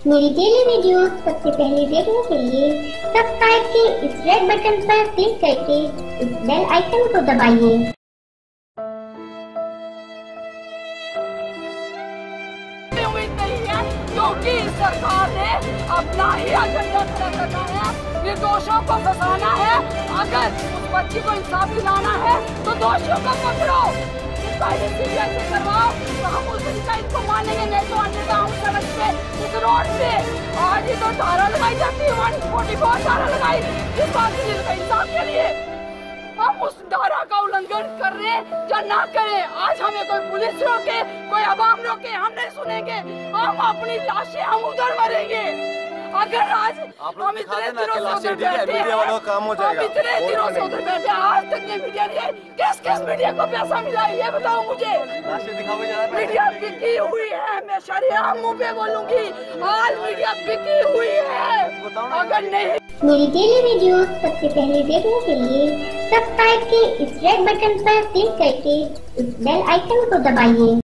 मेरी daily video सबसे पहले देखने के लिए सब्सक्राइब के इस रेड बटन पर क्लिक करके इस बेल आइकन को दबाइए। क्योंकि सरकार ने अपना ही एजेंडा खड़ा करना है, निर्दोषों को फंसाना है। अगर उस बच्ची को इंसाफ दिलाना है तो दोषियों को पकड़ो, सीबीआई से करवाओ, तो हम उस इनको मानेंगे। नहीं तो अन्यथा हम सड़क पे, इस रोड पे आज ही तो धारा लगाई जाती है, 144 धारा लगाई इस बात के इंसाफ के लिए। हम उस धारा का उल्लंघन कर रहे हैं या ना करें, आज हमें कोई पुलिस रोके, कोई अवाम रोके, हम नहीं सुनेंगे। हम अपनी लाशें हम उधर मरेंगे। अगर आज हम इतने दिनों से उधर बैठे हैं, इतने दिनों से उधर बैठे, आज तक ये मीडिया नहीं है। किस मीडिया को पैसा मिला है ये बताओ मुझे। मीडिया बिकी हुई है, मैं शरियाम मुंह पे बोलूंगी, आज मीडिया बिकी हुई है। अगर नहीं, मेरी डेली वीडियो सबसे पहले देखने के लिए सब्सक्राइब के इस रेड बटन पर क्लिक करके इस बेल आइकन को दबाइए।